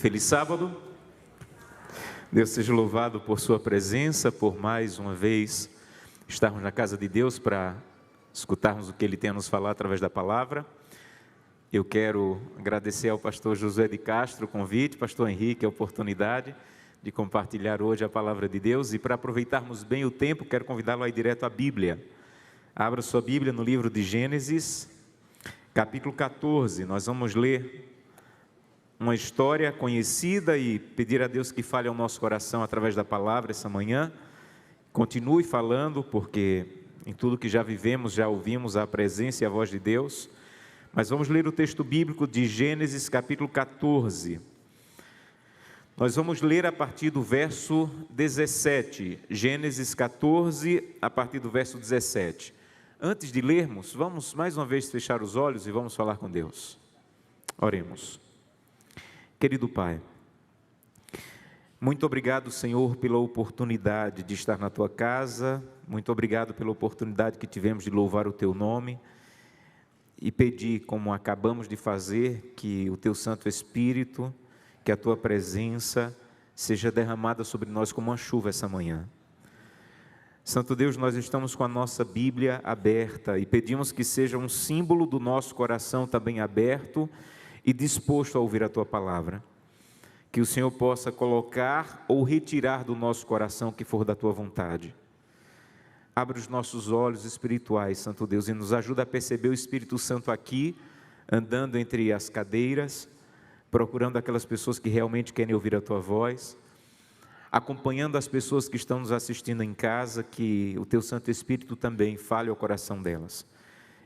Feliz sábado. Deus seja louvado por sua presença, por mais uma vez estarmos na casa de Deus para escutarmos o que Ele tem a nos falar através da palavra. Eu quero agradecer ao pastor José de Castro o convite, pastor Henrique, a oportunidade de compartilhar hoje a palavra de Deus. E para aproveitarmos bem o tempo, quero convidá-lo a ir direto à Bíblia. Abra sua Bíblia no livro de Gênesis, capítulo 14. Nós vamos ler uma história conhecida e pedir a Deus que fale ao nosso coração através da palavra essa manhã. Continue falando, porque em tudo que já vivemos, já ouvimos a presença e a voz de Deus. Mas vamos ler o texto bíblico de Gênesis capítulo 14. Nós vamos ler a partir do verso 17. Gênesis 14, a partir do verso 17. Antes de lermos, vamos mais uma vez fechar os olhos e vamos falar com Deus. Oremos. Querido Pai, muito obrigado, Senhor, pela oportunidade de estar na Tua casa, muito obrigado pela oportunidade que tivemos de louvar o Teu nome e pedir, como acabamos de fazer, que o Teu Santo Espírito, que a Tua presença seja derramada sobre nós como uma chuva essa manhã. Santo Deus, nós estamos com a nossa Bíblia aberta e pedimos que seja um símbolo do nosso coração também aberto e disposto a ouvir a Tua palavra, que o Senhor possa colocar ou retirar do nosso coração o que for da Tua vontade. Abre os nossos olhos espirituais, Santo Deus, e nos ajuda a perceber o Espírito Santo aqui, andando entre as cadeiras, procurando aquelas pessoas que realmente querem ouvir a Tua voz, acompanhando as pessoas que estão nos assistindo em casa, que o Teu Santo Espírito também fale ao coração delas.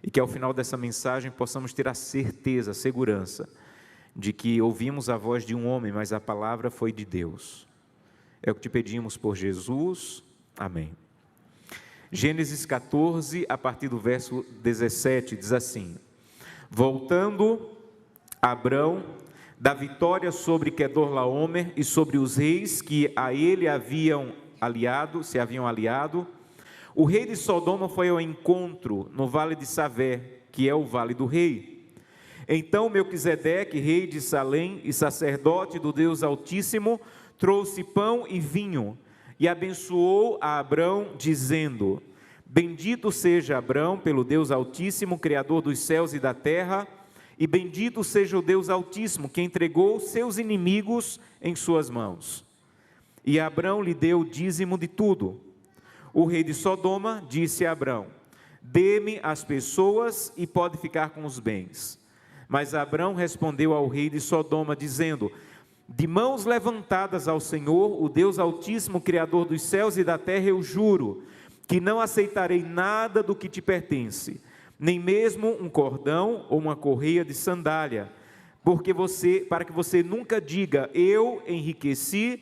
E que ao final dessa mensagem possamos ter a certeza, a segurança, de que ouvimos a voz de um homem, mas a palavra foi de Deus. É o que te pedimos por Jesus. Amém. Gênesis 14, a partir do verso 17, diz assim: Voltando Abrão da vitória sobre Quedorlaomer e sobre os reis que a ele se haviam aliado, o rei de Sodoma foi ao encontro no vale de Savé, que é o vale do rei. Então Melquisedeque, rei de Salém e sacerdote do Deus Altíssimo, trouxe pão e vinho e abençoou a Abrão, dizendo: Bendito seja Abrão pelo Deus Altíssimo, Criador dos céus e da terra, e bendito seja o Deus Altíssimo, que entregou seus inimigos em suas mãos. E Abrão lhe deu o dízimo de tudo. O rei de Sodoma disse a Abrão: Dê-me as pessoas e pode ficar com os bens. Mas Abrão respondeu ao rei de Sodoma, dizendo: De mãos levantadas ao Senhor, o Deus Altíssimo, Criador dos céus e da terra, eu juro que não aceitarei nada do que te pertence, nem mesmo um cordão ou uma correia de sandália, para que você nunca diga: eu enriqueci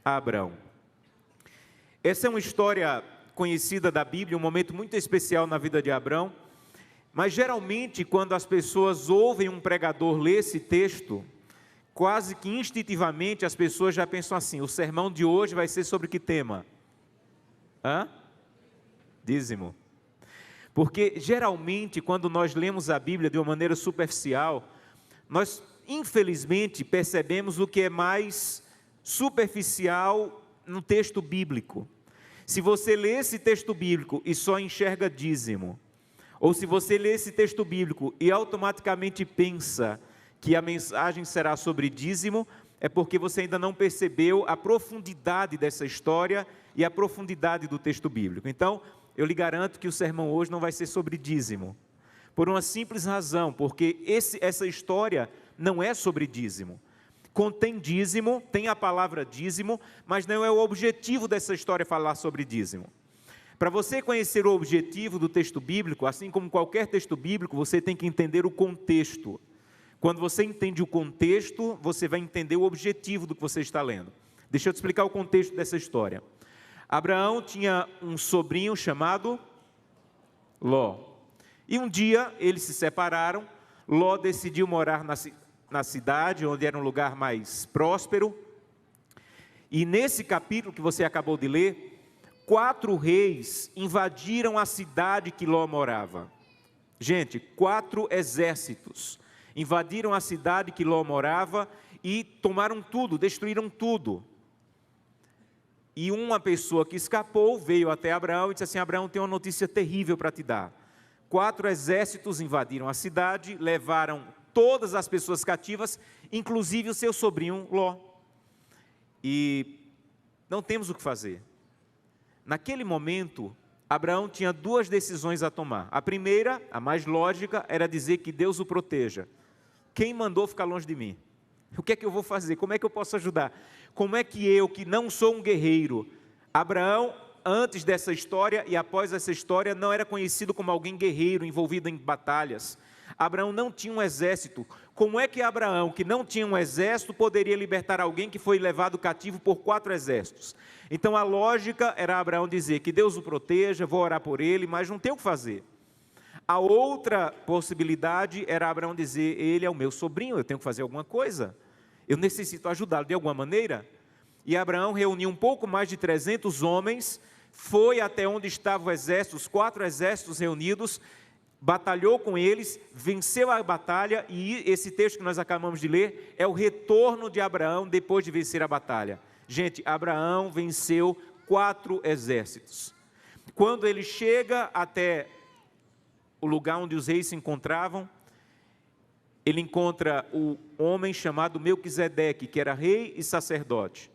a Abrão. Essa é uma história conhecida da Bíblia, um momento muito especial na vida de Abrão, mas geralmente quando as pessoas ouvem um pregador ler esse texto, quase que instintivamente as pessoas já pensam assim: o sermão de hoje vai ser sobre que tema? Dízimo. Porque geralmente quando nós lemos a Bíblia de uma maneira superficial, nós infelizmente percebemos o que é mais superficial no texto bíblico. Se você lê esse texto bíblico e só enxerga dízimo, ou se você lê esse texto bíblico e automaticamente pensa que a mensagem será sobre dízimo, é porque você ainda não percebeu a profundidade dessa história e a profundidade do texto bíblico. Então, eu lhe garanto que o sermão hoje não vai ser sobre dízimo, por uma simples razão, porque essa história não é sobre dízimo. Contém dízimo, tem a palavra dízimo, mas não é o objetivo dessa história falar sobre dízimo. Para você conhecer o objetivo do texto bíblico, assim como qualquer texto bíblico, você tem que entender o contexto. Quando você entende o contexto, você vai entender o objetivo do que você está lendo. Deixa eu te explicar o contexto dessa história. Abraão tinha um sobrinho chamado Ló. E um dia eles se separaram. Ló decidiu morar na cidade, onde era um lugar mais próspero. E nesse capítulo que você acabou de ler, 4 reis invadiram a cidade que Ló morava. Gente, 4 exércitos invadiram a cidade que Ló morava e tomaram tudo, destruíram tudo. E uma pessoa que escapou veio até Abraão e disse assim: Abraão, tem uma notícia terrível para te dar. 4 exércitos invadiram a cidade, levaram todas as pessoas cativas, inclusive o seu sobrinho Ló. E não temos o que fazer. Naquele momento, Abraão tinha 2 decisões a tomar. A primeira, a mais lógica, era dizer que Deus o proteja. Quem mandou ficar longe de mim? O que é que eu vou fazer? Como é que eu posso ajudar? Como é que eu, que não sou um guerreiro... Abraão, antes dessa história e após essa história, não era conhecido como alguém guerreiro, envolvido em batalhas. Abraão não tinha um exército. Como é que Abraão, que não tinha um exército, poderia libertar alguém que foi levado cativo por 4 exércitos? Então a lógica era Abraão dizer que Deus o proteja, vou orar por ele, mas não tem o que fazer. A outra possibilidade era Abraão dizer: ele é o meu sobrinho, eu tenho que fazer alguma coisa, eu necessito ajudá-lo de alguma maneira. E Abraão reuniu um pouco mais de 300 homens, foi até onde estava o exército, os 4 exércitos reunidos, batalhou com eles, venceu a batalha, e esse texto que nós acabamos de ler é o retorno de Abraão depois de vencer a batalha. Gente, Abraão venceu 4 exércitos. Quando ele chega até o lugar onde os reis se encontravam, ele encontra o homem chamado Melquisedeque, que era rei e sacerdote.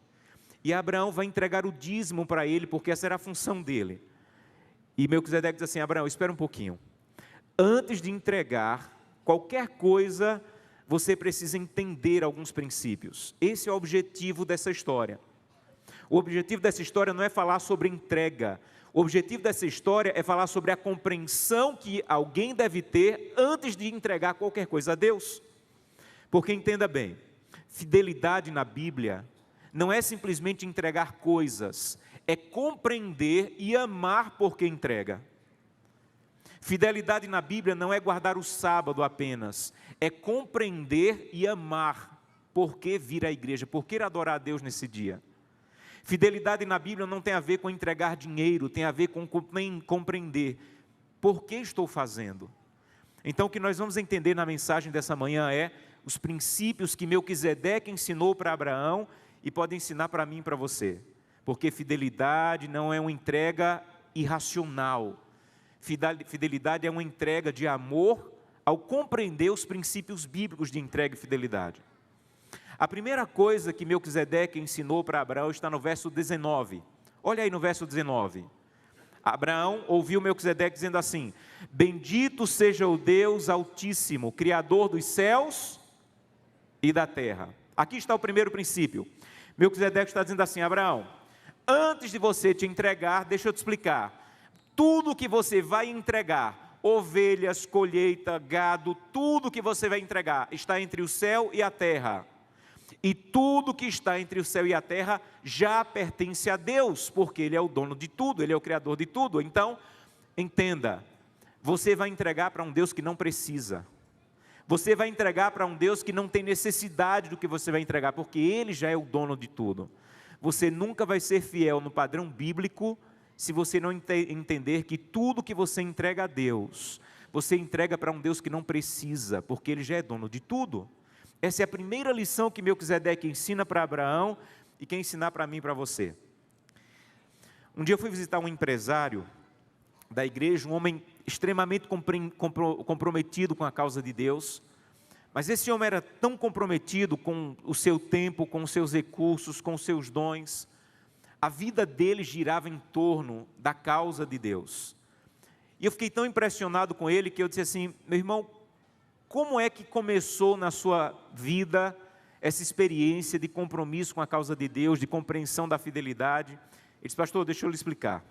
E Abraão vai entregar o dízimo para ele, porque essa era a função dele. E Melquisedeque diz assim: Abraão, espera um pouquinho. Antes de entregar qualquer coisa, você precisa entender alguns princípios. Esse é o objetivo dessa história. O objetivo dessa história não é falar sobre entrega. O objetivo dessa história é falar sobre a compreensão que alguém deve ter antes de entregar qualquer coisa a Deus. Porque entenda bem, fidelidade na Bíblia não é simplesmente entregar coisas, é compreender e amar porque entrega. Fidelidade na Bíblia não é guardar o sábado apenas, é compreender e amar porque vir à igreja, porque adorar a Deus nesse dia. Fidelidade na Bíblia não tem a ver com entregar dinheiro, tem a ver com compreender por que estou fazendo. Então o que nós vamos entender na mensagem dessa manhã é os princípios que Melquisedeque ensinou para Abraão e pode ensinar para mim e para você. Porque fidelidade não é uma entrega irracional. Fidelidade é uma entrega de amor ao compreender os princípios bíblicos de entrega e fidelidade. A primeira coisa que Melquisedeque ensinou para Abraão está no verso 19. Olha aí no verso 19. Abraão ouviu Melquisedeque dizendo assim: bendito seja o Deus Altíssimo, Criador dos céus e da terra. Aqui está o primeiro princípio. Melquisedeque está dizendo assim: Abraão, antes de você te entregar, deixa eu te explicar. Tudo que você vai entregar, ovelhas, colheita, gado, tudo que você vai entregar está entre o céu e a terra. E tudo que está entre o céu e a terra já pertence a Deus, porque Ele é o dono de tudo, Ele é o Criador de tudo. Então, entenda, você vai entregar para um Deus que não precisa. Você vai entregar para um Deus que não tem necessidade do que você vai entregar, porque Ele já é o dono de tudo. Você nunca vai ser fiel no padrão bíblico se você não entender que tudo que você entrega a Deus, você entrega para um Deus que não precisa, porque Ele já é dono de tudo. Essa é a primeira lição que Melquisedeque ensina para Abraão e quer ensinar para mim e para você. Um dia eu fui visitar um empresário da igreja, um homem extremamente comprometido com a causa de Deus, mas esse homem era tão comprometido com o seu tempo, com os seus recursos, com os seus dons. A vida dele girava em torno da causa de Deus. E eu fiquei tão impressionado com ele que eu disse assim: meu irmão, como é que começou na sua vida essa experiência de compromisso com a causa de Deus, de compreensão da fidelidade? Ele disse: pastor, deixa eu lhe explicar.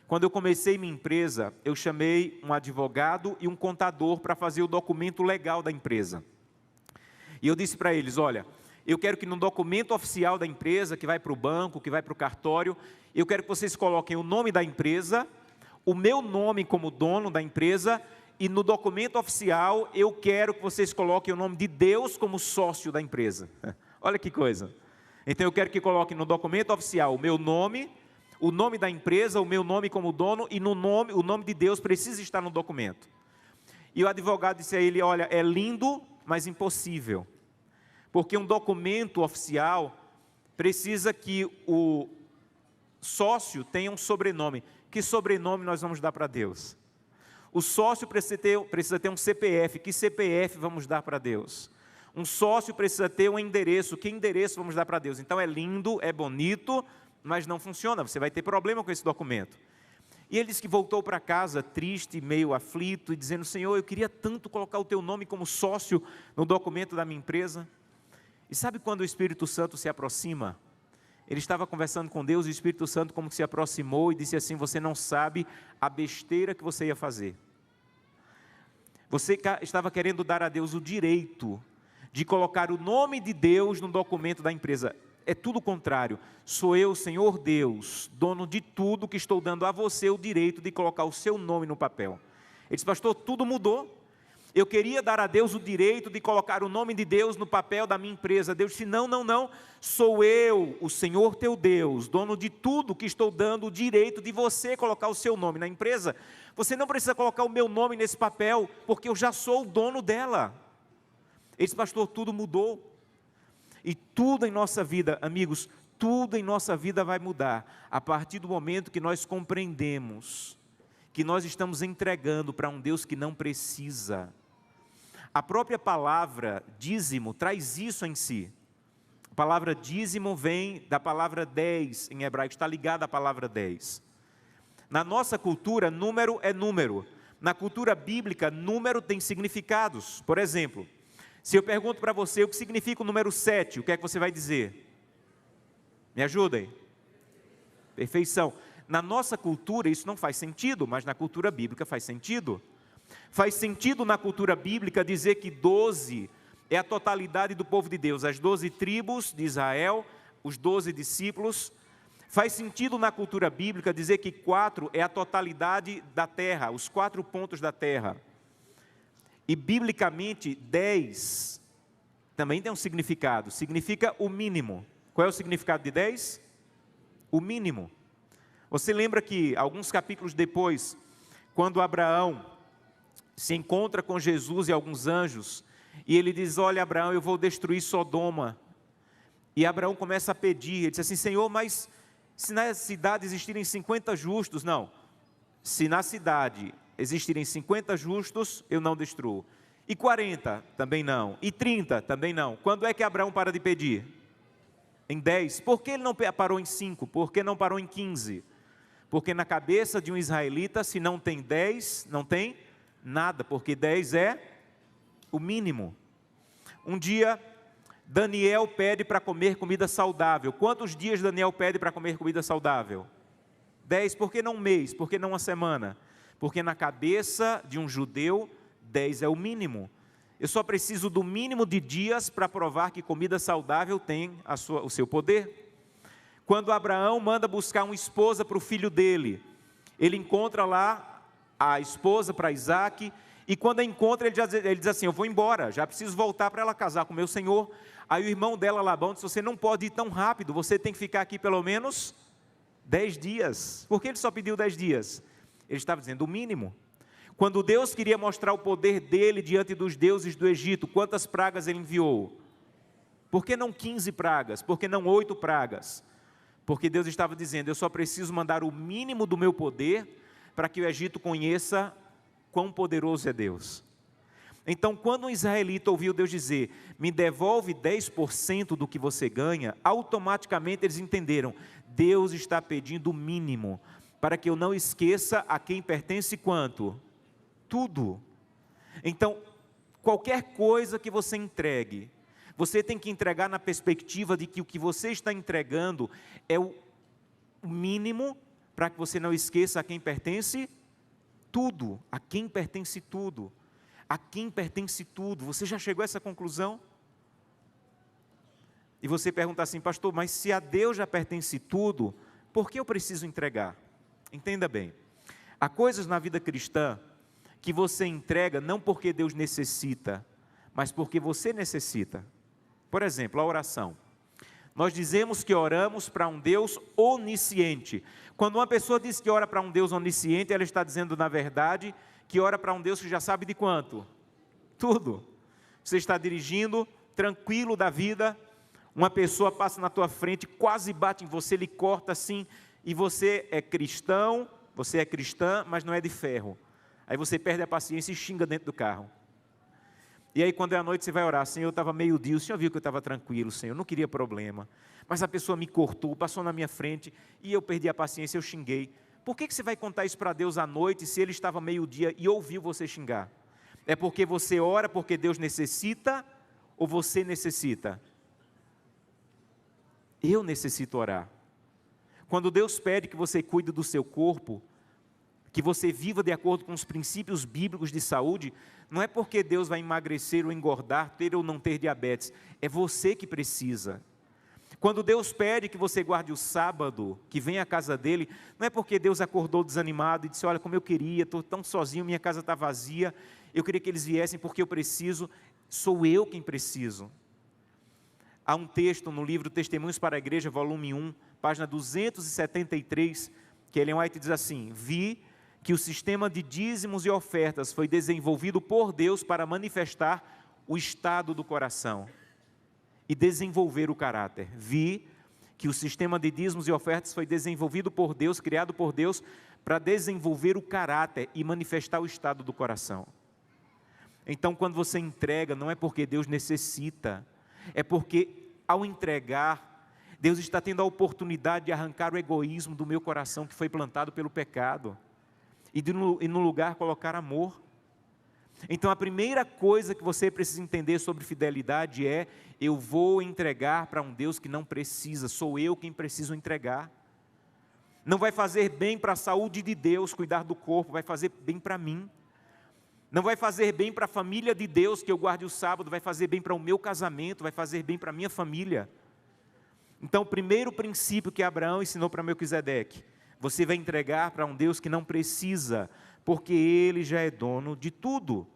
Quando eu comecei minha empresa, eu chamei um advogado e um contador para fazer o documento legal da empresa. E eu disse para eles: olha, eu quero que no documento oficial da empresa, que vai para o banco, que vai para o cartório, eu quero que vocês coloquem o nome da empresa, o meu nome como dono da empresa, e no documento oficial eu quero que vocês coloquem o nome de Deus como sócio da empresa. Olha que coisa. Então eu quero que coloquem no documento oficial o meu nome, o nome da empresa, o meu nome como dono, e no nome, o nome de Deus precisa estar no documento. E o advogado disse a ele: olha, é lindo, mas impossível. Porque um documento oficial precisa que o sócio tenha um sobrenome. Que sobrenome nós vamos dar para Deus? O sócio precisa ter um CPF. Que CPF vamos dar para Deus? Um sócio precisa ter um endereço. Que endereço vamos dar para Deus? Então é lindo, é bonito, mas não funciona. Você vai ter problema com esse documento. E ele disse que voltou para casa triste, meio aflito, e dizendo: Senhor, eu queria tanto colocar o teu nome como sócio no documento da minha empresa. E sabe quando o Espírito Santo se aproxima? Ele estava conversando com Deus, e o Espírito Santo como que se aproximou e disse assim: você não sabe a besteira que você ia fazer. Você estava querendo dar a Deus o direito de colocar o nome de Deus no documento da empresa. É tudo o contrário. Sou eu, Senhor Deus, dono de tudo, que estou dando a você o direito de colocar o seu nome no papel. Ele disse: pastor, tudo mudou. Eu queria dar a Deus o direito de colocar o nome de Deus no papel da minha empresa. Deus disse: não, não, não. Sou eu, o Senhor teu Deus, dono de tudo, que estou dando o direito de você colocar o seu nome na empresa. Você não precisa colocar o meu nome nesse papel, porque eu já sou o dono dela. Ele disse: pastor, tudo mudou. E tudo em nossa vida, amigos, tudo em nossa vida vai mudar a partir do momento que nós compreendemos que nós estamos entregando para um Deus que não precisa. A própria palavra dízimo traz isso em si. A palavra dízimo vem da palavra 10 em hebraico, está ligada à palavra 10. Na nossa cultura, número é número. Na cultura bíblica, número tem significados. Por exemplo, se eu pergunto para você o que significa o número 7, o que é que você vai dizer? Me ajudem. Perfeição. Na nossa cultura isso não faz sentido, mas na cultura bíblica faz sentido. Faz sentido na cultura bíblica dizer que 12 é a totalidade do povo de Deus, as 12 tribos de Israel, os 12 discípulos. Faz sentido na cultura bíblica dizer que 4 é a totalidade da terra, os 4 pontos da terra. E biblicamente 10 também tem um significado, significa o mínimo. Qual é o significado de 10? O mínimo. Você lembra que alguns capítulos depois, quando Abraão se encontra com Jesus e alguns anjos, e ele diz: olha, Abraão, eu vou destruir Sodoma. E Abraão começa a pedir, ele diz assim: Senhor, mas se na cidade existirem 50 justos, não, se na cidade existirem 50 justos, eu não destruo. E 40, também não. E 30, também não. Quando é que Abraão para de pedir? Em 10. Por que ele não parou em 5? Por que não parou em 15? Porque na cabeça de um israelita, se não tem 10, não tem nada, porque 10 é o mínimo. Um dia, Daniel pede para comer comida saudável. Quantos dias Daniel pede para comer comida saudável? 10. Por que não um mês? Por que não uma semana? Porque na cabeça de um judeu, 10 é o mínimo. Eu só preciso do mínimo de dias para provar que comida saudável tem o seu poder. Quando Abraão manda buscar uma esposa para o filho dele, ele encontra lá a esposa para Isaac, e quando a encontra, ele diz assim: eu vou embora, já preciso voltar para ela casar com meu senhor. Aí o irmão dela, Labão, disse: você não pode ir tão rápido, você tem que ficar aqui pelo menos 10 dias. Por que ele só pediu 10 dias? Ele estava dizendo o mínimo. Quando Deus queria mostrar o poder dele diante dos deuses do Egito, quantas pragas ele enviou? Por que não 15 pragas? Por que não 8 pragas? Porque Deus estava dizendo: eu só preciso mandar o mínimo do meu poder para que o Egito conheça quão poderoso é Deus. Então, quando um israelita ouviu Deus dizer: me devolve 10% do que você ganha, automaticamente eles entenderam: Deus está pedindo o mínimo, para que eu não esqueça a quem pertence quanto? Tudo. Então, qualquer coisa que você entregue, você tem que entregar na perspectiva de que o que você está entregando é o mínimo, para que você não esqueça a quem pertence tudo. A quem pertence tudo. A quem pertence tudo. Você já chegou a essa conclusão? E você pergunta assim: pastor, mas se a Deus já pertence tudo, por que eu preciso entregar? Entenda bem, há coisas na vida cristã que você entrega não porque Deus necessita, mas porque você necessita. Por exemplo, a oração. Nós dizemos que oramos para um Deus onisciente. Quando uma pessoa diz que ora para um Deus onisciente, ela está dizendo, na verdade, que ora para um Deus que já sabe de quanto? Tudo. Você está dirigindo, tranquilo da vida, uma pessoa passa na tua frente, quase bate em você, lhe corta assim, e você é cristão, você é cristã, mas não é de ferro. Aí você perde a paciência e xinga dentro do carro. E aí quando é à noite você vai orar, Senhor, eu estava meio-dia, o Senhor viu que eu estava tranquilo, Senhor, eu não queria problema. Mas a pessoa me cortou, passou na minha frente, e eu perdi a paciência, eu xinguei. Por que você vai contar isso para Deus à noite, se Ele estava meio-dia e ouviu você xingar? É porque você ora porque Deus necessita, ou você necessita? Eu necessito orar. Quando Deus pede que você cuide do seu corpo, que você viva de acordo com os princípios bíblicos de saúde, não é porque Deus vai emagrecer ou engordar, ter ou não ter diabetes, é você que precisa. Quando Deus pede que você guarde o sábado, que venha à casa dele, não é porque Deus acordou desanimado e disse, olha como eu queria, estou tão sozinho, minha casa está vazia, eu queria que eles viessem porque eu preciso, sou eu quem preciso. Há um texto no livro Testemunhos para a Igreja, volume 1, página 273, que Ellen White diz assim, vi que o sistema de dízimos e ofertas foi desenvolvido por Deus para manifestar o estado do coração e desenvolver o caráter. Vi que o sistema de dízimos e ofertas foi desenvolvido por Deus, criado por Deus, para desenvolver o caráter e manifestar o estado do coração. Então, quando você entrega, não é porque Deus necessita, é porque, ao entregar, Deus está tendo a oportunidade de arrancar o egoísmo do meu coração, que foi plantado pelo pecado, e no lugar colocar amor. Então a primeira coisa que você precisa entender sobre fidelidade é, eu vou entregar para um Deus que não precisa, sou eu quem preciso entregar. Não vai fazer bem para a saúde de Deus, cuidar do corpo, vai fazer bem para mim. Não vai fazer bem para a família de Deus, que eu guarde o sábado, vai fazer bem para o meu casamento, vai fazer bem para a minha família. Então o primeiro princípio que Abraão ensinou para Melquisedeque, você vai entregar para um Deus que não precisa, porque Ele já é dono de tudo.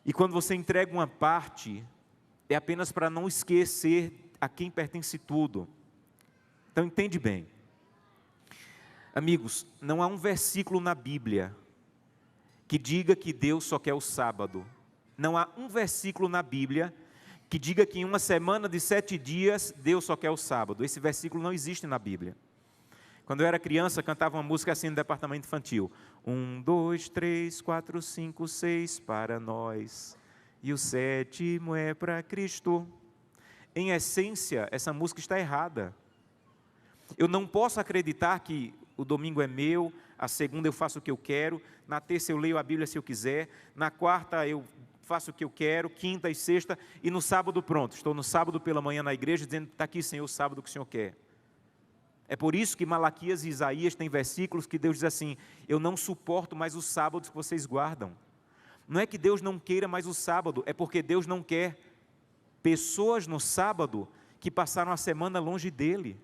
E quando você entrega uma parte, é apenas para não esquecer a quem pertence tudo. Então entende bem. Amigos, não há um versículo na Bíblia que diga que Deus só quer o sábado. Não há um versículo na Bíblia que diga que em uma semana de 7 dias, Deus só quer o sábado. Esse versículo não existe na Bíblia. Quando eu era criança, cantava uma música assim no departamento infantil. 1, 2, 3, 4, 5, 6 para nós, e o 7º é para Cristo. Em essência, essa música está errada. Eu não posso acreditar que o domingo é meu, a segunda eu faço o que eu quero, na terça eu leio a Bíblia se eu quiser, na quarta eu faço o que eu quero, quinta e sexta, e no sábado pronto, estou no sábado pela manhã na igreja, dizendo, está aqui, Senhor, o sábado que o Senhor quer. É por isso que Malaquias e Isaías têm versículos que Deus diz assim, eu não suporto mais os sábados que vocês guardam. Não é que Deus não queira mais o sábado, é porque Deus não quer pessoas no sábado que passaram a semana longe dEle.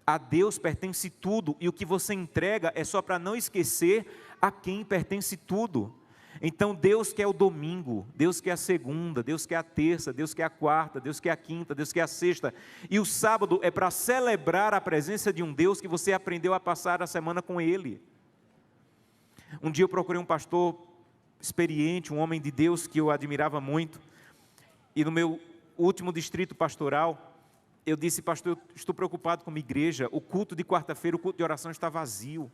A Deus pertence tudo, e o que você entrega é só para não esquecer a quem pertence tudo. Então Deus quer o domingo, Deus quer a segunda, Deus quer a terça, Deus quer a quarta, Deus quer a quinta, Deus quer a sexta. E o sábado é para celebrar a presença de um Deus que você aprendeu a passar a semana com Ele. Um dia eu procurei um pastor experiente, um homem de Deus que eu admirava muito. E no meu último distrito pastoral, eu disse, pastor, eu estou preocupado com a minha igreja, o culto de quarta-feira, o culto de oração está vazio.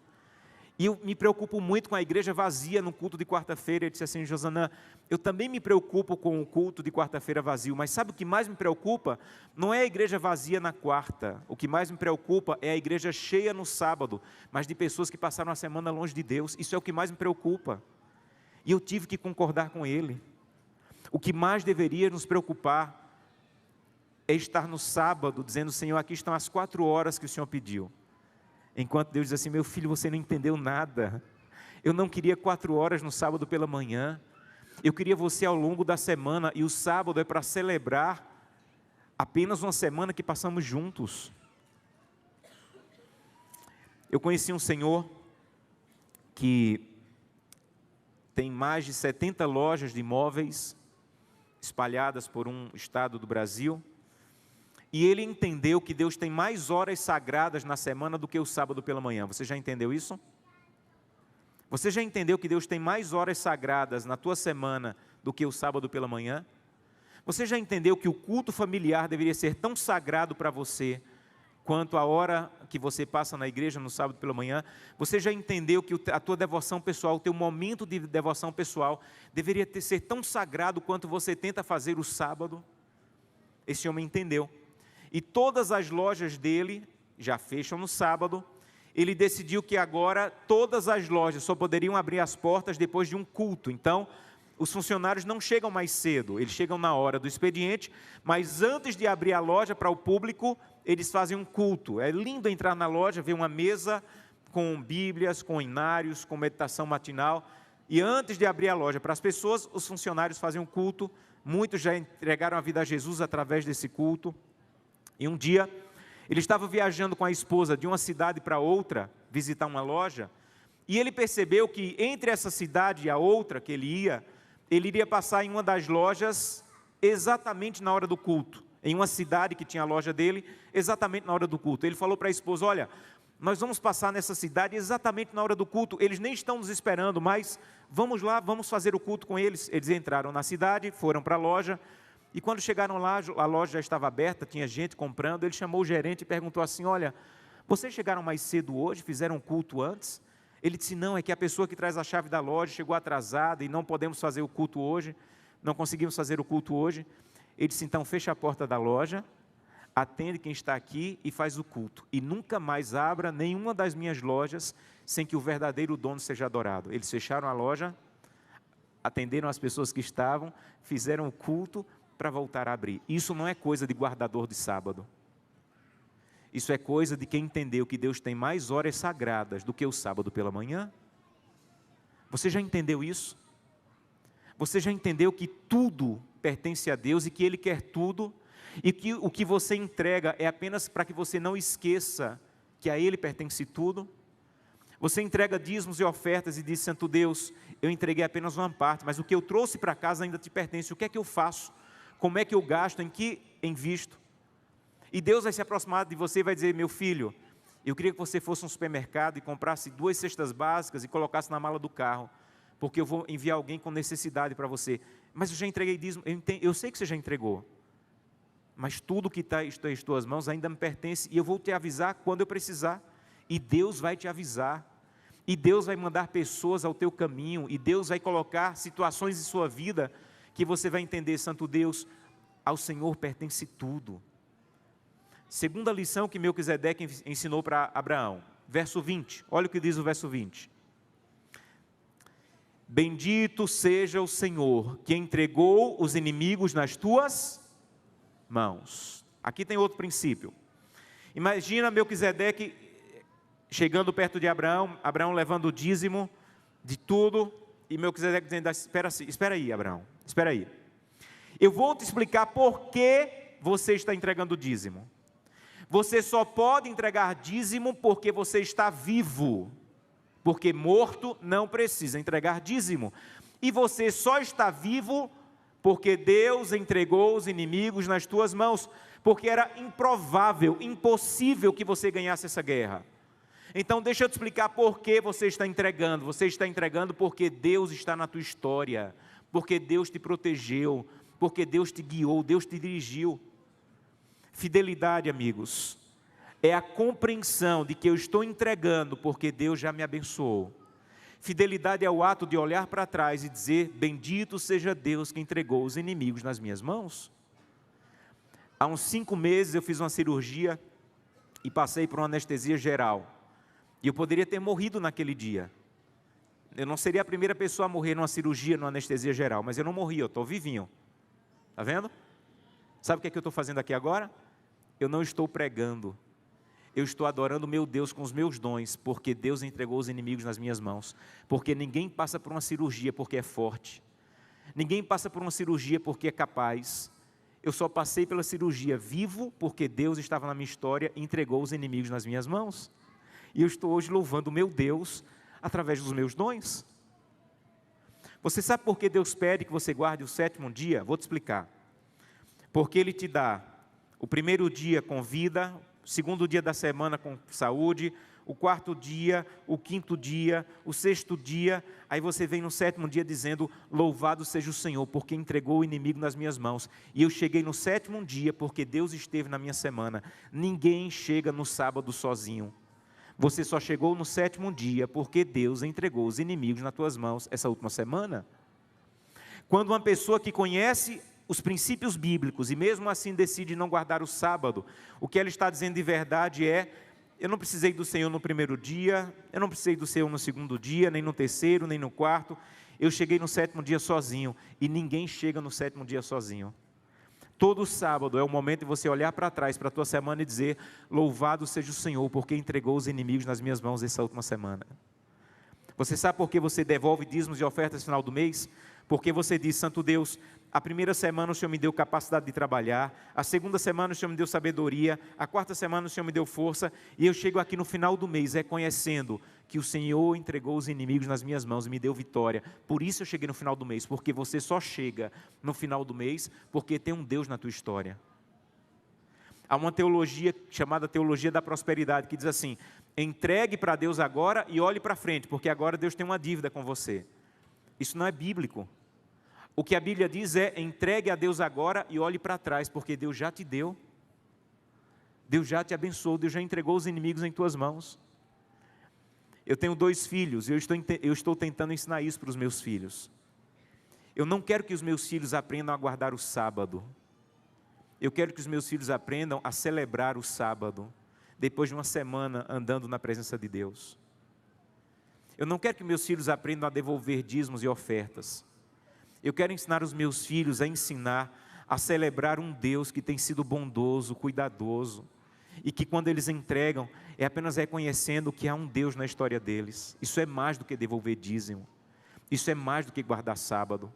E eu me preocupo muito com a igreja vazia no culto de quarta-feira. Ele disse assim, Josanã, eu também me preocupo com o culto de quarta-feira vazio, mas sabe o que mais me preocupa? Não é a igreja vazia na quarta, o que mais me preocupa é a igreja cheia no sábado, mas de pessoas que passaram a semana longe de Deus. Isso é o que mais me preocupa. E eu tive que concordar com ele. O que mais deveria nos preocupar é estar no sábado, dizendo, Senhor, aqui estão as 4 horas que o Senhor pediu. Enquanto Deus diz assim, meu filho, você não entendeu nada. Eu não queria 4 horas no sábado pela manhã. Eu queria você ao longo da semana, e o sábado é para celebrar apenas uma semana que passamos juntos. Eu conheci um senhor que tem mais de 70 lojas de imóveis espalhadas por um estado do Brasil. E ele entendeu que Deus tem mais horas sagradas na semana do que o sábado pela manhã. Você já entendeu isso? Você já entendeu que Deus tem mais horas sagradas na tua semana do que o sábado pela manhã? Você já entendeu que o culto familiar deveria ser tão sagrado para você quanto a hora que você passa na igreja no sábado pela manhã? Você já entendeu que a tua devoção pessoal, o teu momento de devoção pessoal, deveria ser tão sagrado quanto você tenta fazer o sábado? Esse homem entendeu. E todas as lojas dele já fecham no sábado. Ele decidiu que agora todas as lojas só poderiam abrir as portas depois de um culto. Então, os funcionários não chegam mais cedo, eles chegam na hora do expediente, mas antes de abrir a loja para o público, eles fazem um culto. É lindo entrar na loja, ver uma mesa com bíblias, com hinários, com meditação matinal, e antes de abrir a loja para as pessoas, os funcionários fazem um culto. Muitos já entregaram a vida a Jesus através desse culto. E um dia, ele estava viajando com a esposa de uma cidade para outra, visitar uma loja, e ele percebeu que entre essa cidade e a outra que ele iria passar em uma das lojas exatamente na hora do culto, em uma cidade que tinha a loja dele, exatamente na hora do culto. Ele falou para a esposa: olha, nós vamos passar nessa cidade exatamente na hora do culto, eles nem estão nos esperando, mas vamos lá, vamos fazer o culto com eles. Eles entraram na cidade, foram para a loja, e quando chegaram lá, a loja já estava aberta, tinha gente comprando. Ele chamou o gerente e perguntou assim: olha, vocês chegaram mais cedo hoje, fizeram um culto antes? Ele disse: não, é que a pessoa que traz a chave da loja chegou atrasada e não podemos fazer o culto hoje, não conseguimos fazer o culto hoje. Ele disse: então fecha a porta da loja, atende quem está aqui e faz o culto, e nunca mais abra nenhuma das minhas lojas sem que o verdadeiro dono seja adorado. Eles fecharam a loja, atenderam as pessoas que estavam, fizeram o culto para voltar a abrir. Isso não é coisa de guardador de sábado. Isso é coisa de quem entendeu que Deus tem mais horas sagradas do que o sábado pela manhã. Você já entendeu isso? Você já entendeu que tudo pertence a Deus e que Ele quer tudo, e que o que você entrega é apenas para que você não esqueça que a Ele pertence tudo? Você entrega dízimos e ofertas e diz: santo Deus, eu entreguei apenas uma parte, mas o que eu trouxe para casa ainda te pertence. O que é que eu faço? Como é que eu gasto? Em que invisto? E Deus vai se aproximar de você e vai dizer: meu filho, eu queria que você fosse a um supermercado e comprasse 2 cestas básicas e colocasse na mala do carro, porque eu vou enviar alguém com necessidade para você. Mas eu já entreguei dízimo. Eu sei que você já entregou, mas tudo que está em tuas mãos ainda me pertence, e eu vou te avisar quando eu precisar. E Deus vai te avisar, e Deus vai mandar pessoas ao teu caminho, e Deus vai colocar situações em sua vida que você vai entender: santo Deus, ao Senhor pertence tudo. Segunda lição que Melquisedeque ensinou para Abraão, verso 20, olha o que diz o verso 20. Bendito seja o Senhor, que entregou os inimigos nas tuas mãos. Aqui tem outro princípio. Imagina Melquisedeque chegando perto de Abraão, Abraão levando o dízimo de tudo, e Melquisedeque dizendo: espera aí, Abraão, espera aí. Eu vou te explicar por que você está entregando o dízimo. Você só pode entregar dízimo porque você está vivo, porque morto não precisa entregar dízimo. E você só está vivo porque Deus entregou os inimigos nas tuas mãos, porque era improvável, impossível que você ganhasse essa guerra. Então deixa eu te explicar por que você está entregando. Você está entregando porque Deus está na tua história, porque Deus te protegeu, porque Deus te guiou, Deus te dirigiu. Fidelidade, amigos, é a compreensão de que eu estou entregando porque Deus já me abençoou. Fidelidade é o ato de olhar para trás e dizer: bendito seja Deus que entregou os inimigos nas minhas mãos. Há uns 5 meses eu fiz uma cirurgia e passei por uma anestesia geral. E eu poderia ter morrido naquele dia. Eu não seria a primeira pessoa a morrer numa cirurgia, numa anestesia geral, mas eu não morri, eu estou vivinho. Está vendo? Sabe o que é que eu estou fazendo aqui agora? Eu não estou pregando. Eu estou adorando meu Deus com os meus dons, porque Deus entregou os inimigos nas minhas mãos. Porque ninguém passa por uma cirurgia porque é forte. Ninguém passa por uma cirurgia porque é capaz. Eu só passei pela cirurgia vivo porque Deus estava na minha história e entregou os inimigos nas minhas mãos. E eu estou hoje louvando meu Deus através dos meus dons. Você sabe por que Deus pede que você guarde o 7º dia? Vou te explicar. Porque Ele te dá o primeiro dia com vida, o segundo dia da semana com saúde, o quarto dia, o quinto dia, o sexto dia, aí você vem no sétimo dia dizendo, louvado seja o Senhor, porque entregou o inimigo nas minhas mãos, e eu cheguei no sétimo dia, porque Deus esteve na minha semana. Ninguém chega no sábado sozinho, você só chegou no sétimo dia, porque Deus entregou os inimigos nas tuas mãos, essa última semana. Quando uma pessoa que conhece os princípios bíblicos, e mesmo assim decide não guardar o sábado, o que ela está dizendo de verdade é, eu não precisei do Senhor no primeiro dia, eu não precisei do Senhor no segundo dia, nem no terceiro, nem no quarto, eu cheguei no sétimo dia sozinho, e ninguém chega no sétimo dia sozinho. Todo sábado é o momento de você olhar para trás, para a tua semana e dizer, louvado seja o Senhor, porque entregou os inimigos nas minhas mãos essa última semana. Você sabe por que você devolve dízimos e ofertas no final do mês? Porque você diz, Santo Deus, a primeira semana o Senhor me deu capacidade de trabalhar, a segunda semana o Senhor me deu sabedoria, a quarta semana o Senhor me deu força, e eu chego aqui no final do mês reconhecendo que o Senhor entregou os inimigos nas minhas mãos e me deu vitória. Por isso eu cheguei no final do mês, porque você só chega no final do mês porque tem um Deus na tua história. Há uma teologia chamada teologia da prosperidade, que diz assim, entregue para Deus agora e olhe para frente, porque agora Deus tem uma dívida com você. Isso não é bíblico. O que a Bíblia diz é, entregue a Deus agora e olhe para trás, porque Deus já te deu. Deus já te abençoou, Deus já entregou os inimigos em tuas mãos. Eu tenho 2 filhos, eu estou tentando ensinar isso para os meus filhos. Eu não quero que os meus filhos aprendam a guardar o sábado. Eu quero que os meus filhos aprendam a celebrar o sábado, depois de uma semana andando na presença de Deus. Eu não quero que meus filhos aprendam a devolver dízimos e ofertas. Eu quero ensinar os meus filhos a celebrar um Deus que tem sido bondoso, cuidadoso, e que quando eles entregam, é apenas reconhecendo que há um Deus na história deles. Isso é mais do que devolver dízimo, isso é mais do que guardar sábado.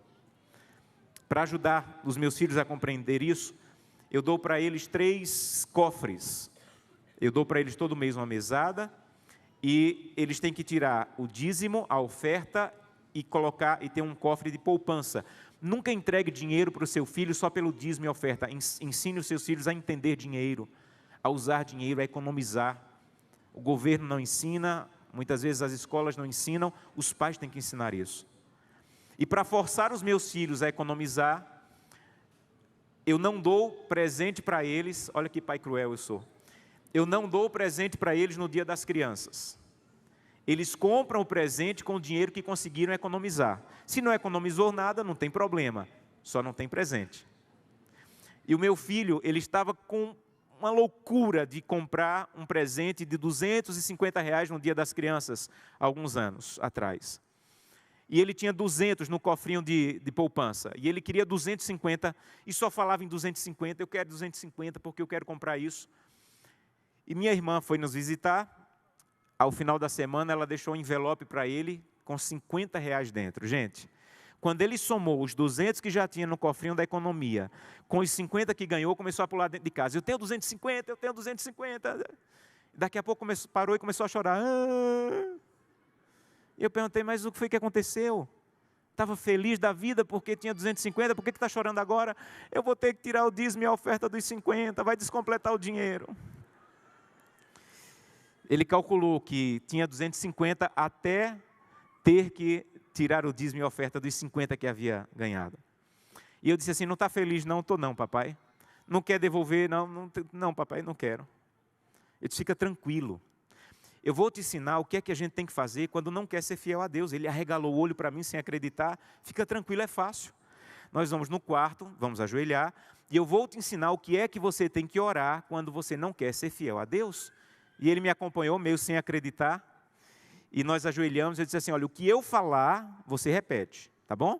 Para ajudar os meus filhos a compreender isso, eu dou para eles 3 cofres, eu dou para eles todo mês uma mesada, e eles têm que tirar o dízimo, a oferta, e ter um cofre de poupança. Nunca entregue dinheiro para o seu filho só pelo dízimo e oferta. Ensine os seus filhos a entender dinheiro, a usar dinheiro, a economizar. O governo não ensina, muitas vezes as escolas não ensinam, os pais têm que ensinar isso. E para forçar os meus filhos a economizar, eu não dou presente para eles, olha que pai cruel eu sou, eu não dou presente para eles no dia das crianças. Eles compram o presente com o dinheiro que conseguiram economizar. Se não economizou nada, não tem problema, só não tem presente. E o meu filho, ele estava com uma loucura de comprar um presente de R$250 no dia das crianças, há alguns anos atrás. E ele tinha 200 no cofrinho de poupança, e ele queria 250, e só falava em 250, eu quero 250 porque eu quero comprar isso. E minha irmã foi nos visitar. Ao final da semana, ela deixou um envelope para ele com R$50 dentro. Gente, quando ele somou os 200 que já tinha no cofrinho da economia, com os 50 que ganhou, começou a pular dentro de casa. Eu tenho 250, eu tenho 250. Daqui a pouco parou e começou a chorar. E eu perguntei, mas o que foi que aconteceu? Estava feliz da vida porque tinha 250, por que está chorando agora? Eu vou ter que tirar o dízimo e a oferta dos 50, vai descompletar o dinheiro. Ele calculou que tinha 250 até ter que tirar o dízimo e a oferta dos 50 que havia ganhado. E eu disse assim, não está feliz? Não, estou não, papai. Não quer devolver? Não, papai, não quero. Ele disse, fica tranquilo. Eu vou te ensinar o que é que a gente tem que fazer quando não quer ser fiel a Deus. Ele arregalou o olho para mim sem acreditar. Fica tranquilo, é fácil. Nós vamos no quarto, vamos ajoelhar, e eu vou te ensinar o que é que você tem que orar quando você não quer ser fiel a Deus. E ele me acompanhou meio sem acreditar, e nós ajoelhamos, e eu disse assim, olha, o que eu falar, você repete, tá bom?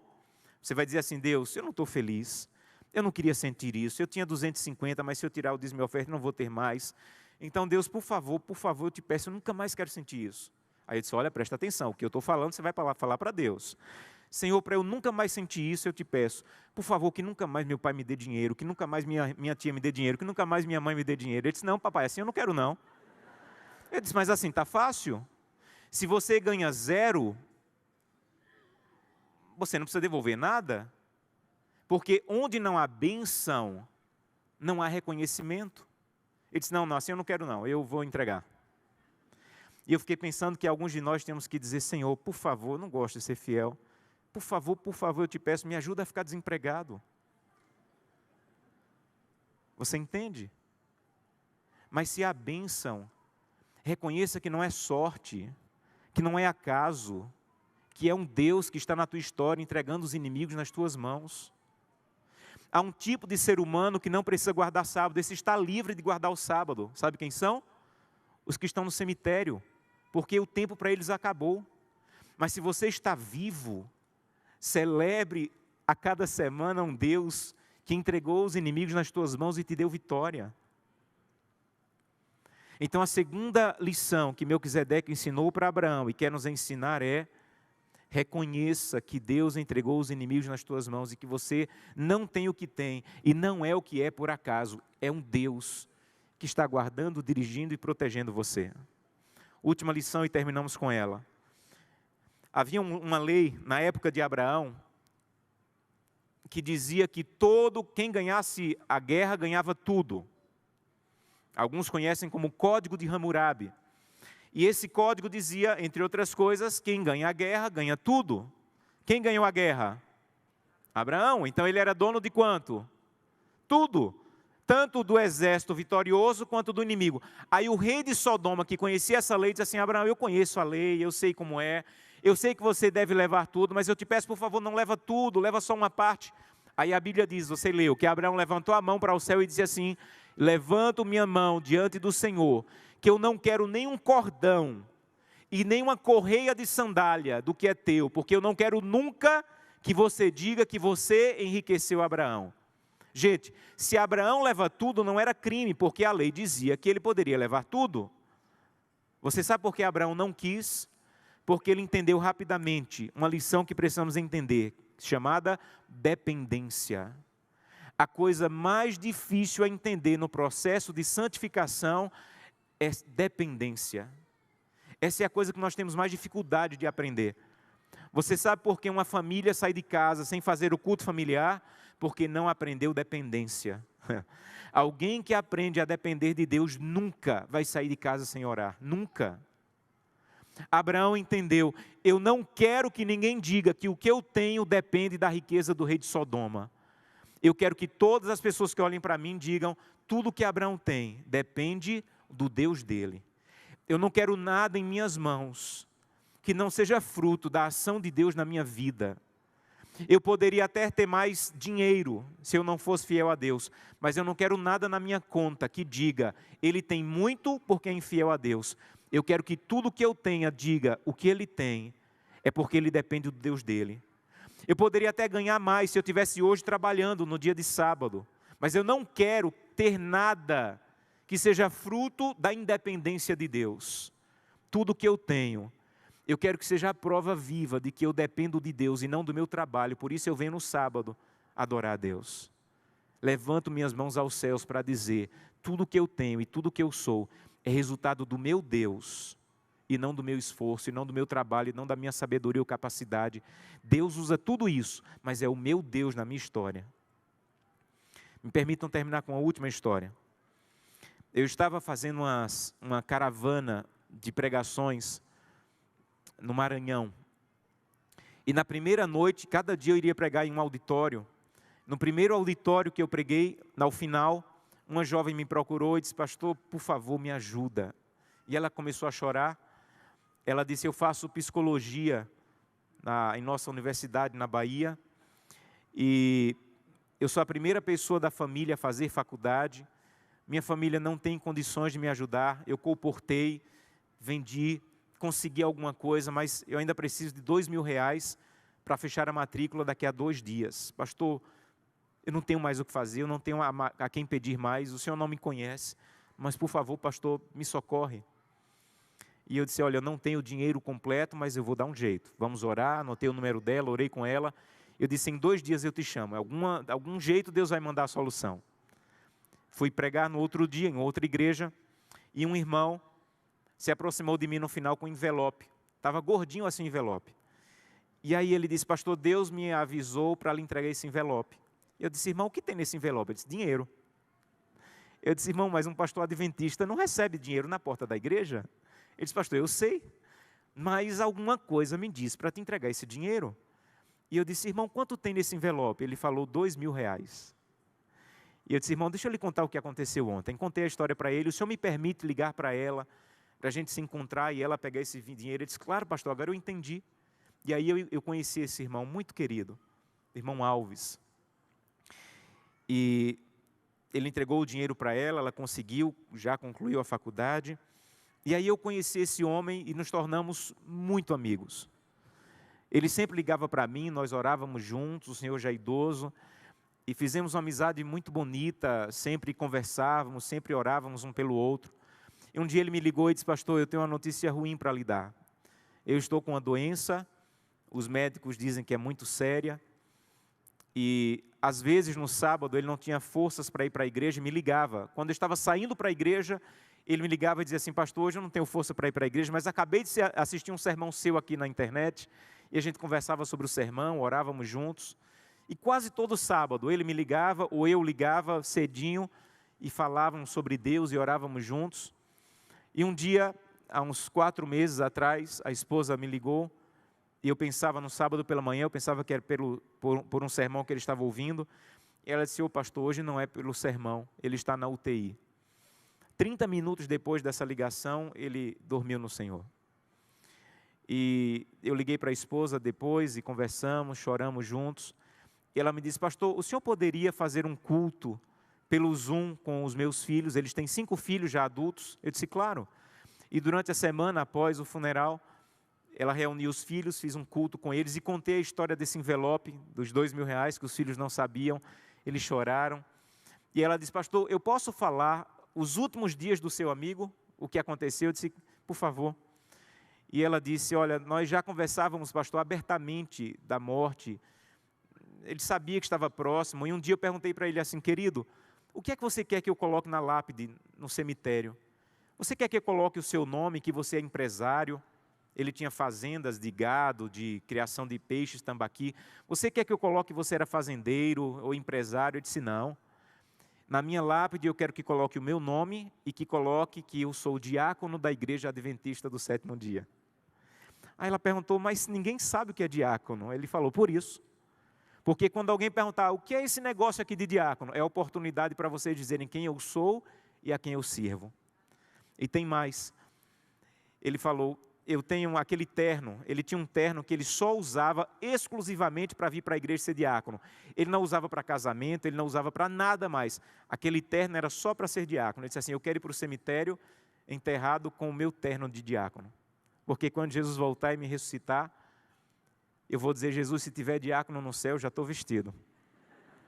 Você vai dizer assim, Deus, eu não estou feliz, eu não queria sentir isso, eu tinha 250, mas se eu tirar o dízimo e minha oferta, não vou ter mais. Então, Deus, por favor, eu te peço, eu nunca mais quero sentir isso. Aí eu disse, olha, presta atenção, o que eu estou falando, você vai falar para Deus. Senhor, para eu nunca mais sentir isso, eu te peço, por favor, que nunca mais meu pai me dê dinheiro, que nunca mais minha tia me dê dinheiro, que nunca mais minha mãe me dê dinheiro. Ele disse, não, papai, assim eu não quero não. Eu disse, mas assim, está fácil? Se você ganha 0, você não precisa devolver nada, porque onde não há bênção, não há reconhecimento. Ele disse, não, assim eu não quero não, eu vou entregar. E eu fiquei pensando que alguns de nós temos que dizer: Senhor, por favor, eu não gosto de ser fiel. Por favor, eu te peço, me ajuda a ficar desempregado. Você entende? Mas se a bênção, reconheça que não é sorte, que não é acaso, que é um Deus que está na tua história entregando os inimigos nas tuas mãos. Há um tipo de ser humano que não precisa guardar sábado, esse está livre de guardar o sábado. Sabe quem são? Os que estão no cemitério, porque o tempo para eles acabou. Mas se você está vivo, celebre a cada semana um Deus que entregou os inimigos nas tuas mãos e te deu vitória. Então a segunda lição que Melquisedeque ensinou para Abraão e quer nos ensinar é: reconheça que Deus entregou os inimigos nas tuas mãos e que você não tem o que tem e não é o que é por acaso. É um Deus que está guardando, dirigindo e protegendo você. Última lição e terminamos com ela. Havia uma lei na época de Abraão que dizia que quem ganhasse a guerra ganhava tudo. Alguns conhecem como Código de Hammurabi. E esse código dizia, entre outras coisas, quem ganha a guerra ganha tudo. Quem ganhou a guerra? Abraão. Então ele era dono de quanto? Tudo. Tanto do exército vitorioso quanto do inimigo. Aí o rei de Sodoma, que conhecia essa lei, disse assim: Abraão, eu conheço a lei, eu sei como é, eu sei que você deve levar tudo, mas eu te peço, por favor, não leva tudo, leva só uma parte. Aí a Bíblia diz, você leu, que Abraão levantou a mão para o céu e disse assim: levanto minha mão diante do Senhor, que eu não quero nem um cordão e nem uma correia de sandália do que é teu, porque eu não quero nunca que você diga que você enriqueceu Abraão. Gente, se Abraão leva tudo, não era crime, porque a lei dizia que ele poderia levar tudo. Você sabe por que Abraão não quis? Porque ele entendeu rapidamente uma lição que precisamos entender, chamada dependência. A coisa mais difícil a entender no processo de santificação é dependência. Essa é a coisa que nós temos mais dificuldade de aprender. Você sabe por que uma família sai de casa sem fazer o culto familiar? Porque não aprendeu dependência. Alguém que aprende a depender de Deus nunca vai sair de casa sem orar. Nunca. Abraão entendeu: eu não quero que ninguém diga que o que eu tenho depende da riqueza do rei de Sodoma. Eu quero que todas as pessoas que olhem para mim digam: tudo que Abraão tem depende do Deus dele. Eu não quero nada em minhas mãos que não seja fruto da ação de Deus na minha vida. Eu poderia até ter mais dinheiro se eu não fosse fiel a Deus, mas eu não quero nada na minha conta que diga: ele tem muito porque é infiel a Deus. Eu quero que tudo que eu tenha diga: o que ele tem é porque ele depende do Deus dele. Eu poderia até ganhar mais se eu estivesse hoje trabalhando no dia de sábado, mas eu não quero ter nada que seja fruto da independência de Deus. Tudo que eu tenho, eu quero que seja a prova viva de que eu dependo de Deus e não do meu trabalho. Por isso eu venho no sábado adorar a Deus. Levanto minhas mãos aos céus para dizer: tudo que eu tenho e tudo que eu sou é resultado do meu Deus, e não do meu esforço, e não do meu trabalho, e não da minha sabedoria ou capacidade. Deus usa tudo isso, mas é o meu Deus na minha história. Me permitam terminar com a última história. Eu estava fazendo uma caravana de pregações no Maranhão. E na primeira noite, cada dia eu iria pregar em um auditório. No primeiro auditório que eu preguei, ao final, uma jovem me procurou e disse: pastor, por favor, me ajuda. E ela começou a chorar. Ela disse: eu faço psicologia em nossa universidade na Bahia. E eu sou a primeira pessoa da família a fazer faculdade. Minha família não tem condições de me ajudar. Eu colportei, vendi, consegui alguma coisa, mas eu ainda preciso de R$2.000 para fechar a matrícula daqui a 2 dias. Pastor, eu não tenho mais o que fazer, eu não tenho a quem pedir mais, o senhor não me conhece, mas por favor, pastor, me socorre. E eu disse: olha, eu não tenho o dinheiro completo, mas eu vou dar um jeito. Vamos orar, anotei o número dela, orei com ela. Eu disse: em 2 dias eu te chamo. Algum jeito Deus vai mandar a solução. Fui pregar no outro dia, em outra igreja, e um irmão se aproximou de mim no final com um envelope. Estava gordinho assim o envelope. E aí ele disse: pastor, Deus me avisou para lhe entregar esse envelope. Eu disse: irmão, o que tem nesse envelope? Ele disse: dinheiro. Eu disse: irmão, mas um pastor adventista não recebe dinheiro na porta da igreja? Ele disse, pastor, eu sei, mas alguma coisa me diz para te entregar esse dinheiro. E eu disse, irmão, quanto tem nesse envelope? Ele falou, R$2.000. E eu disse, irmão, deixa eu lhe contar o que aconteceu ontem. Contei a história para ele, o senhor me permite ligar para ela, para a gente se encontrar e ela pegar esse dinheiro? Ele disse, claro, pastor, agora eu entendi. E aí eu conheci esse irmão muito querido, irmão Alves. E ele entregou o dinheiro para ela, ela conseguiu, já concluiu a faculdade. E aí eu conheci esse homem e nos tornamos muito amigos. Ele sempre ligava para mim, nós orávamos juntos, o senhor já idoso, e fizemos uma amizade muito bonita, sempre conversávamos, sempre orávamos um pelo outro. E um dia ele me ligou e disse, pastor, eu tenho uma notícia ruim para lhe dar. Eu estou com uma doença, os médicos dizem que é muito séria, e às vezes no sábado ele não tinha forças para ir para a igreja e me ligava. Quando eu estava saindo para a igreja, ele me ligava e dizia assim, pastor, hoje eu não tenho força para ir para a igreja, mas acabei de assistir um sermão seu aqui na internet, e a gente conversava sobre o sermão, orávamos juntos, e quase todo sábado ele me ligava, ou eu ligava cedinho, e falávamos sobre Deus e orávamos juntos. E um dia, há uns 4 meses atrás, a esposa me ligou, e eu pensava no sábado pela manhã, eu pensava que era por um sermão que ele estava ouvindo, e ela disse, pastor, hoje não é pelo sermão, ele está na UTI. 30 minutos depois dessa ligação, ele dormiu no Senhor. E eu liguei para a esposa depois e conversamos, choramos juntos. E ela me disse, pastor, o senhor poderia fazer um culto pelo Zoom com os meus filhos? Eles têm 5 filhos já adultos. Eu disse, claro. E durante a semana, após o funeral, ela reuniu os filhos, fiz um culto com eles e contei a história desse envelope, dos R$2.000, que os filhos não sabiam. Eles choraram. E ela disse, pastor, eu posso falar os últimos dias do seu amigo? O que aconteceu? Eu disse, por favor. E ela disse, olha, nós já conversávamos, pastor, abertamente da morte. Ele sabia que estava próximo. E um dia eu perguntei para ele assim, querido, o que é que você quer que eu coloque na lápide, no cemitério? Você quer que eu coloque o seu nome, que você é empresário? Ele tinha fazendas de gado, de criação de peixes, tambaqui. Você quer que eu coloque que você era fazendeiro ou empresário? Eu disse, não. Na minha lápide eu quero que coloque o meu nome e que coloque que eu sou o diácono da Igreja Adventista do Sétimo Dia. Aí ela perguntou, mas ninguém sabe o que é diácono. Ele falou, por isso. Porque quando alguém perguntar, o que é esse negócio aqui de diácono? É a oportunidade para vocês dizerem quem eu sou e a quem eu sirvo. E tem mais. Ele falou, eu tenho aquele terno, ele tinha um terno que ele só usava exclusivamente para vir para a igreja ser diácono. Ele não usava para casamento, ele não usava para nada mais. Aquele terno era só para ser diácono. Ele disse assim, eu quero ir para o cemitério enterrado com o meu terno de diácono. Porque quando Jesus voltar e me ressuscitar, eu vou dizer, Jesus, se tiver diácono no céu, já estou vestido.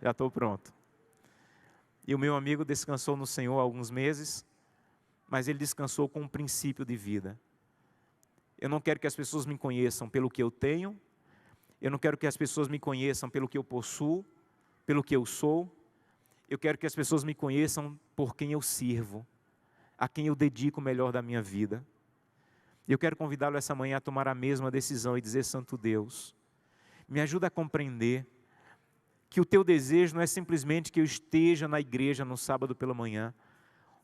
Já estou pronto. E o meu amigo descansou no Senhor há alguns meses, mas ele descansou com um princípio de vida. Eu não quero que as pessoas me conheçam pelo que eu tenho, eu não quero que as pessoas me conheçam pelo que eu possuo, pelo que eu sou, eu quero que as pessoas me conheçam por quem eu sirvo, a quem eu dedico o melhor da minha vida. Eu quero convidá-lo essa manhã a tomar a mesma decisão e dizer, Santo Deus, me ajuda a compreender que o teu desejo não é simplesmente que eu esteja na igreja no sábado pela manhã,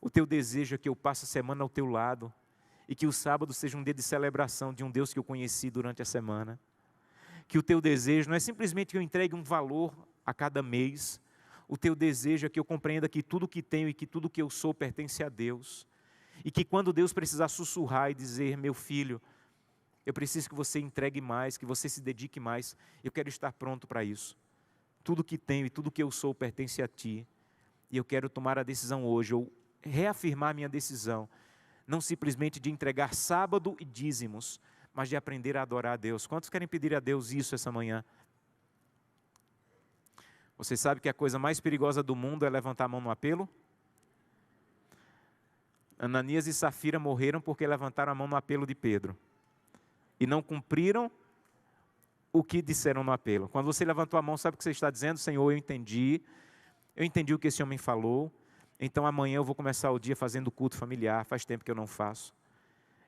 o teu desejo é que eu passe a semana ao teu lado, e que o sábado seja um dia de celebração de um Deus que eu conheci durante a semana. Que o teu desejo não é simplesmente que eu entregue um valor a cada mês. O teu desejo é que eu compreenda que tudo que tenho e que tudo que eu sou pertence a Deus. E que quando Deus precisar sussurrar e dizer, meu filho, eu preciso que você entregue mais, que você se dedique mais, eu quero estar pronto para isso. Tudo que tenho e tudo que eu sou pertence a Ti. E eu quero tomar a decisão hoje, ou reafirmar minha decisão, não simplesmente de entregar sábado e dízimos, mas de aprender a adorar a Deus. Quantos querem pedir a Deus isso essa manhã? Você sabe que a coisa mais perigosa do mundo é levantar a mão no apelo? Ananias e Safira morreram porque levantaram a mão no apelo de Pedro. E não cumpriram o que disseram no apelo. Quando você levantou a mão, sabe o que você está dizendo? Senhor, eu entendi o que esse homem falou, então amanhã eu vou começar o dia fazendo culto familiar, faz tempo que eu não faço.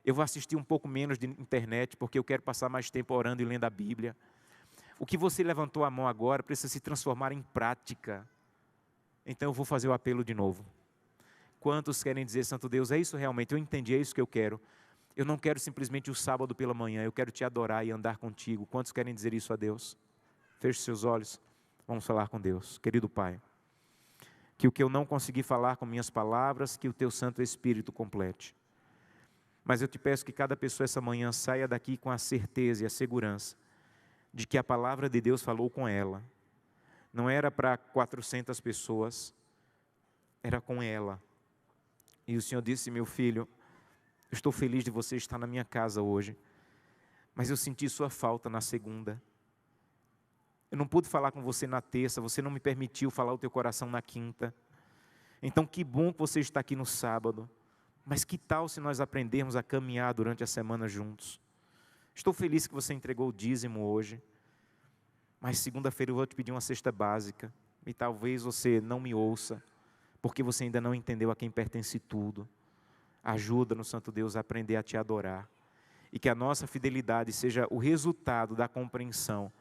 Eu vou assistir um pouco menos de internet, porque eu quero passar mais tempo orando e lendo a Bíblia. O que você levantou a mão agora precisa se transformar em prática. Então eu vou fazer o apelo de novo. Quantos querem dizer, Santo Deus, é isso realmente, eu entendi, é isso que eu quero. Eu não quero simplesmente o sábado pela manhã, eu quero te adorar e andar contigo. Quantos querem dizer isso a Deus? Feche seus olhos, vamos falar com Deus. Querido Pai, que o que eu não consegui falar com minhas palavras, que o Teu Santo Espírito complete. Mas eu te peço que cada pessoa essa manhã saia daqui com a certeza e a segurança de que a palavra de Deus falou com ela. Não era para 400 pessoas, era com ela. E o Senhor disse: meu filho, eu estou feliz de você estar na minha casa hoje, mas eu senti sua falta na segunda. Eu não pude falar com você na terça, você não me permitiu falar o teu coração na quinta. Então que bom que você está aqui no sábado, mas que tal se nós aprendermos a caminhar durante a semana juntos? Estou feliz que você entregou o dízimo hoje, mas segunda-feira eu vou te pedir uma cesta básica, e talvez você não me ouça, porque você ainda não entendeu a quem pertence tudo. Ajuda-nos, Santo Deus, a aprender a te adorar, e que a nossa fidelidade seja o resultado da compreensão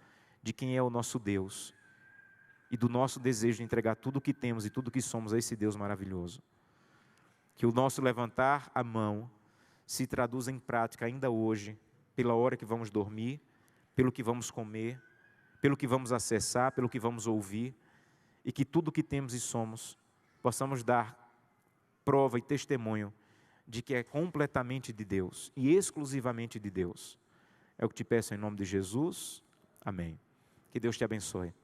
de quem é o nosso Deus, e do nosso desejo de entregar tudo o que temos e tudo o que somos a esse Deus maravilhoso. Que o nosso levantar a mão se traduza em prática ainda hoje, pela hora que vamos dormir, pelo que vamos comer, pelo que vamos acessar, pelo que vamos ouvir, e que tudo o que temos e somos, possamos dar prova e testemunho de que é completamente de Deus, e exclusivamente de Deus. É o que te peço em nome de Jesus, amém. Que Deus te abençoe.